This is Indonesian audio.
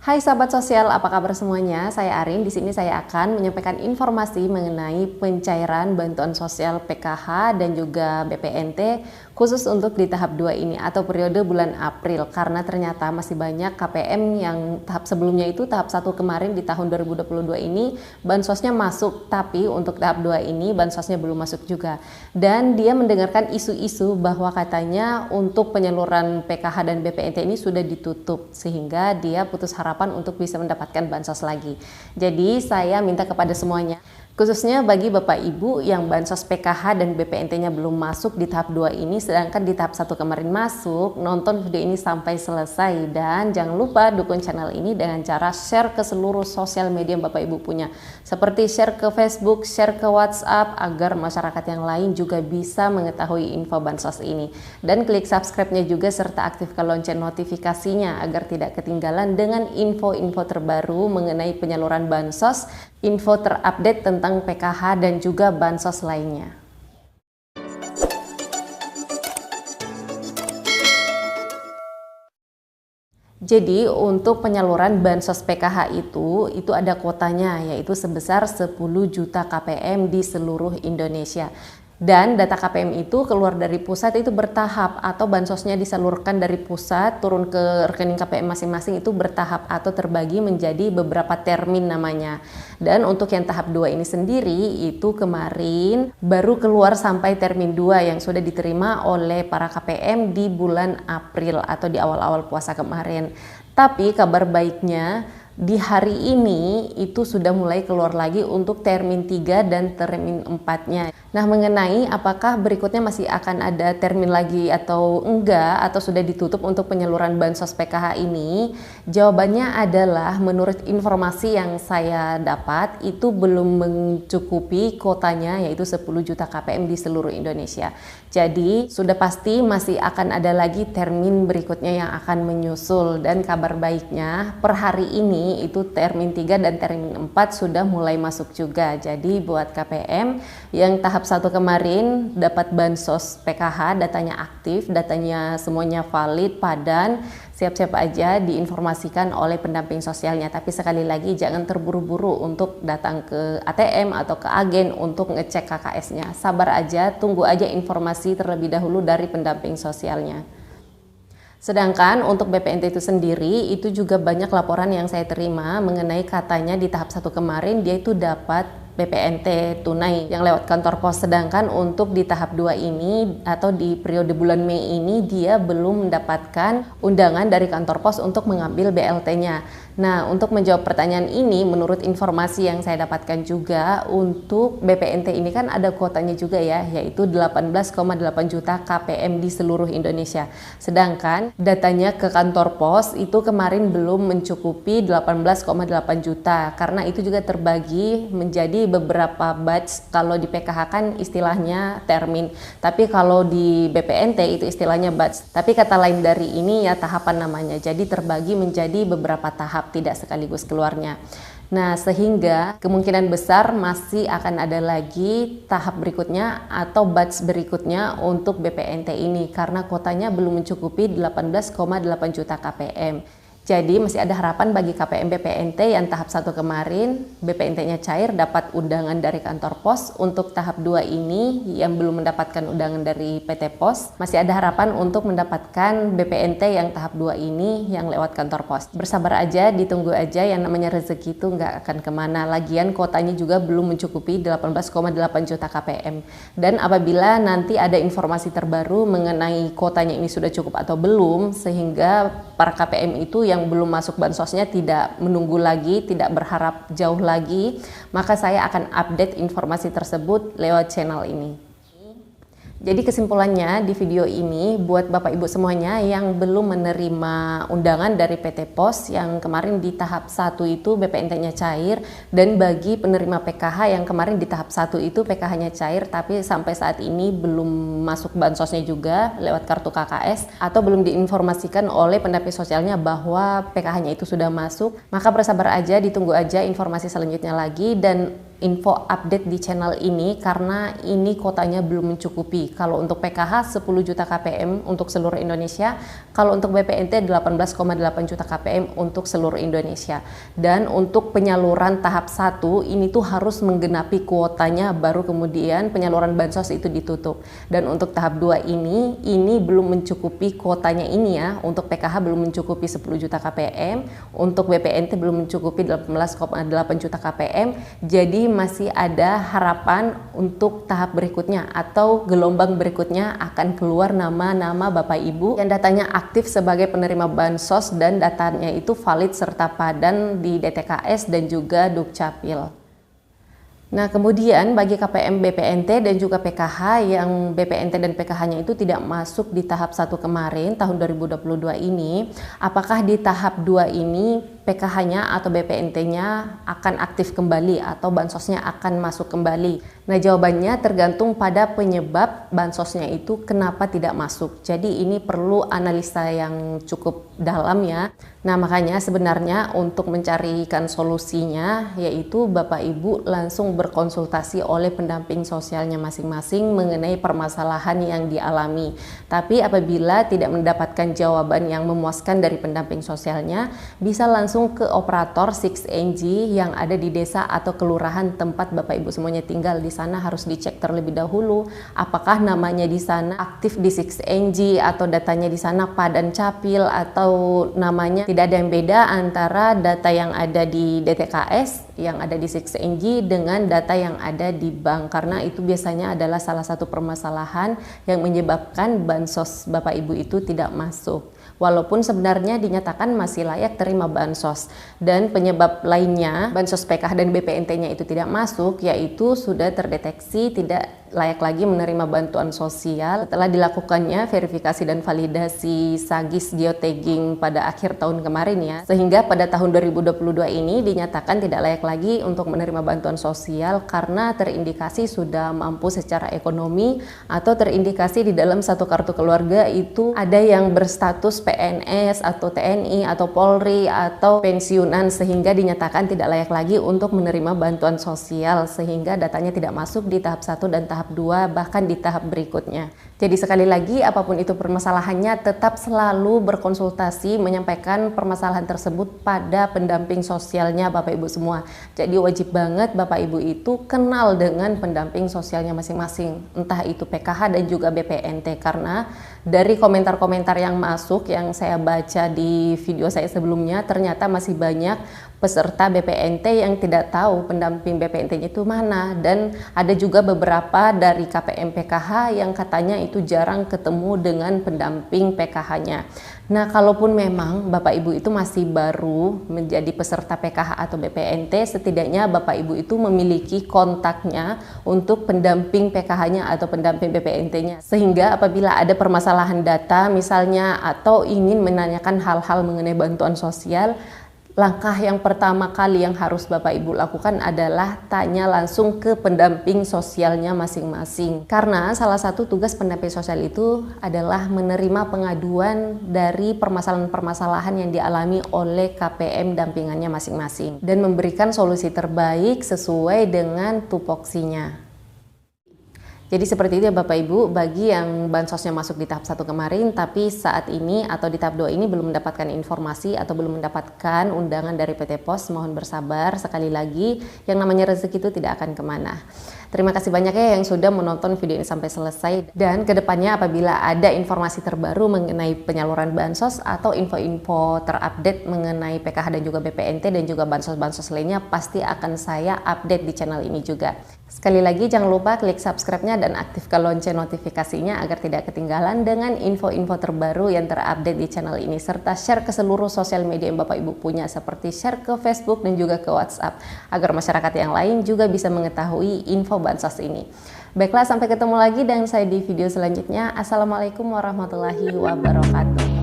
Hai sahabat sosial, apa kabar semuanya? Saya Arin. Di sini saya akan menyampaikan informasi mengenai pencairan bantuan sosial PKH dan juga BPNT khusus untuk di tahap 2 ini atau periode bulan April, karena ternyata masih banyak KPM yang tahap sebelumnya itu tahap 1 kemarin di tahun 2022 ini bansosnya masuk, tapi untuk tahap 2 ini bansosnya belum masuk juga. Dan dia mendengarkan isu-isu bahwa katanya untuk penyaluran PKH dan BPNT ini sudah ditutup, sehingga dia putus harapan untuk bisa mendapatkan bansos lagi. Jadi saya minta kepada semuanya, khususnya bagi Bapak Ibu yang bansos PKH dan BPNT-nya belum masuk di tahap 2 ini, sedangkan di tahap 1 kemarin masuk, nonton video ini sampai selesai dan jangan lupa dukung channel ini dengan cara share ke seluruh sosial media yang Bapak Ibu punya, seperti share ke Facebook, share ke WhatsApp, agar masyarakat yang lain juga bisa mengetahui info bansos ini. Dan klik subscribe-nya juga serta aktifkan lonceng notifikasinya agar tidak ketinggalan dengan info-info terbaru mengenai penyaluran bansos, info terupdate tentang PKH dan juga bansos lainnya. Jadi untuk penyaluran bansos PKH itu ada kuotanya, yaitu sebesar 10 juta KPM di seluruh Indonesia. Dan data KPM itu keluar dari pusat itu bertahap, atau bansosnya disalurkan dari pusat turun ke rekening KPM masing-masing itu bertahap atau terbagi menjadi beberapa termin namanya. Dan untuk yang tahap 2 ini sendiri itu kemarin baru keluar sampai termin 2 yang sudah diterima oleh para KPM di bulan April atau di awal-awal puasa kemarin. Tapi kabar baiknya di hari ini itu sudah mulai keluar lagi untuk termin 3 dan termin 4-nya. Nah, mengenai apakah berikutnya masih akan ada termin lagi atau enggak, atau sudah ditutup untuk penyaluran bansos PKH ini, jawabannya adalah menurut informasi yang saya dapat itu belum mencukupi kuotanya, yaitu 10 juta KPM di seluruh Indonesia. Jadi sudah pasti masih akan ada lagi termin berikutnya yang akan menyusul, dan kabar baiknya per hari ini itu termin 3 dan termin 4 sudah mulai masuk juga. Jadi buat KPM yang tahap 1 kemarin dapat bansos PKH, datanya aktif, datanya semuanya valid, padan, siap-siap aja diinformasikan oleh pendamping sosialnya. Tapi sekali lagi jangan terburu-buru untuk datang ke ATM atau ke agen untuk ngecek KKS-nya. Sabar aja, tunggu aja informasi terlebih dahulu dari pendamping sosialnya. Sedangkan untuk BPNT itu sendiri, itu juga banyak laporan yang saya terima mengenai katanya di tahap 1 kemarin dia itu dapat BPNT tunai yang lewat kantor pos, sedangkan untuk di tahap 2 ini atau di periode bulan Mei ini dia belum mendapatkan undangan dari kantor pos untuk mengambil BLT-nya. Nah, untuk menjawab pertanyaan ini, menurut informasi yang saya dapatkan juga, untuk BPNT ini kan ada kuotanya juga ya, yaitu 18,8 juta KPM di seluruh Indonesia. Sedangkan datanya ke kantor pos itu kemarin belum mencukupi 18,8 juta, karena itu juga terbagi menjadi beberapa batch. Kalau di PKH kan istilahnya termin, tapi kalau di BPNT itu istilahnya batch. Tapi kata lain dari ini ya tahapan namanya, jadi terbagi menjadi beberapa tahap, tidak sekaligus keluarnya. Nah, sehingga kemungkinan besar masih akan ada lagi tahap berikutnya atau batch berikutnya untuk BPNT ini, karena kuotanya belum mencukupi 18,8 juta KPM. Jadi masih ada harapan bagi KPM BPNT yang tahap 1 kemarin BPNT-nya cair dapat undangan dari kantor pos. Untuk tahap 2 ini yang belum mendapatkan undangan dari PT Pos, masih ada harapan untuk mendapatkan BPNT yang tahap 2 ini yang lewat kantor pos. Bersabar aja, ditunggu aja, yang namanya rezeki itu nggak akan kemana. Lagian kuotanya juga belum mencukupi 18,8 juta KPM. Dan apabila nanti ada informasi terbaru mengenai kuotanya ini sudah cukup atau belum, sehingga para KPM itu yang belum masuk bansosnya tidak menunggu lagi, tidak berharap jauh lagi, maka saya akan update informasi tersebut lewat channel ini. Jadi kesimpulannya di video ini buat Bapak Ibu semuanya yang belum menerima undangan dari PT Pos yang kemarin di tahap 1 itu BPNT-nya cair, dan bagi penerima PKH yang kemarin di tahap 1 itu PKH-nya cair tapi sampai saat ini belum masuk bansosnya juga lewat kartu KKS atau belum diinformasikan oleh pendamping sosialnya bahwa PKH-nya itu sudah masuk, maka bersabar aja, ditunggu aja informasi selanjutnya lagi. Dan info update di channel ini karena ini kuotanya belum mencukupi. Kalau untuk PKH 10 juta KPM untuk seluruh Indonesia, kalau untuk BPNT 18,8 juta KPM untuk seluruh Indonesia. Dan untuk penyaluran tahap 1 ini tuh harus menggenapi kuotanya baru kemudian penyaluran bansos itu ditutup. Dan untuk tahap 2 ini belum mencukupi kuotanya ini ya. Untuk PKH belum mencukupi 10 juta KPM, untuk BPNT belum mencukupi 18,8 juta KPM. Jadi masih ada harapan untuk tahap berikutnya atau gelombang berikutnya akan keluar nama-nama Bapak Ibu yang datanya aktif sebagai penerima bansos dan datanya itu valid serta padan di DTKS dan juga Dukcapil. Nah, kemudian bagi KPM BPNT dan juga PKH yang BPNT dan PKH-nya itu tidak masuk di tahap 1 kemarin tahun 2022 ini, apakah di tahap 2 ini PKH-nya atau BPNT-nya akan aktif kembali atau bansosnya akan masuk kembali? Nah, jawabannya tergantung pada penyebab bansosnya itu kenapa tidak masuk. Jadi ini perlu analisa yang cukup dalam ya. Nah, makanya sebenarnya untuk mencarikan solusinya yaitu Bapak Ibu langsung berkonsultasi oleh pendamping sosialnya masing-masing mengenai permasalahan yang dialami. Tapi apabila tidak mendapatkan jawaban yang memuaskan dari pendamping sosialnya, bisa langsung ke operator 6NG yang ada di desa atau kelurahan tempat Bapak Ibu semuanya tinggal. Di sana harus dicek terlebih dahulu apakah namanya di sana aktif di 6NG atau datanya di sana padan capil atau namanya tidak ada yang beda antara data yang ada di DTKS yang ada di 6NG dengan data yang ada di bank, karena itu biasanya adalah salah satu permasalahan yang menyebabkan bansos Bapak Ibu itu tidak masuk. Walaupun sebenarnya dinyatakan masih layak terima bansos. Dan penyebab lainnya bansos PKH dan BPNT-nya itu tidak masuk yaitu sudah terdeteksi tidak layak lagi menerima bantuan sosial setelah dilakukannya verifikasi dan validasi SAGIS geotagging pada akhir tahun kemarin ya, sehingga pada tahun 2022 ini dinyatakan tidak layak lagi untuk menerima bantuan sosial karena terindikasi sudah mampu secara ekonomi atau terindikasi di dalam satu kartu keluarga itu ada yang berstatus PNS atau TNI atau Polri atau pensiunan, sehingga dinyatakan tidak layak lagi untuk menerima bantuan sosial sehingga datanya tidak masuk di tahap 1 dan tahap 2 bahkan di tahap berikutnya. Jadi sekali lagi apapun itu permasalahannya tetap selalu berkonsultasi menyampaikan permasalahan tersebut pada pendamping sosialnya Bapak Ibu semua. Jadi wajib banget Bapak Ibu itu kenal dengan pendamping sosialnya masing-masing, entah itu PKH dan juga BPNT, karena dari komentar-komentar yang masuk yang saya baca di video saya sebelumnya ternyata masih banyak peserta BPNT yang tidak tahu pendamping BPNT-nya itu mana, dan ada juga beberapa dari KPM PKH yang katanya itu jarang ketemu dengan pendamping PKH-nya. Nah, kalaupun memang Bapak Ibu itu masih baru menjadi peserta PKH atau BPNT, setidaknya Bapak Ibu itu memiliki kontaknya untuk pendamping PKH-nya atau pendamping BPNT-nya. Sehingga apabila ada permasalahan data misalnya atau ingin menanyakan hal-hal mengenai bantuan sosial, langkah yang pertama kali yang harus Bapak Ibu lakukan adalah tanya langsung ke pendamping sosialnya masing-masing. Karena salah satu tugas pendamping sosial itu adalah menerima pengaduan dari permasalahan-permasalahan yang dialami oleh KPM dampingannya masing-masing dan memberikan solusi terbaik sesuai dengan tupoksinya. Jadi seperti itu ya Bapak Ibu, bagi yang bansosnya masuk di tahap 1 kemarin tapi saat ini atau di tahap 2 ini belum mendapatkan informasi atau belum mendapatkan undangan dari PT Pos, mohon bersabar. Sekali lagi, yang namanya rezeki itu tidak akan kemana. Terima kasih banyak ya yang sudah menonton video ini sampai selesai, dan kedepannya apabila ada informasi terbaru mengenai penyaluran bansos atau info-info terupdate mengenai PKH dan juga BPNT dan juga bansos-bansos lainnya pasti akan saya update di channel ini juga. Sekali lagi jangan lupa klik subscribe-nya dan aktifkan lonceng notifikasinya agar tidak ketinggalan dengan info-info terbaru yang terupdate di channel ini, serta share ke seluruh sosial media yang Bapak Ibu punya seperti share ke Facebook dan juga ke WhatsApp agar masyarakat yang lain juga bisa mengetahui info bansos ini. Baiklah, sampai ketemu lagi dan saya di video selanjutnya. Assalamualaikum warahmatullahi wabarakatuh.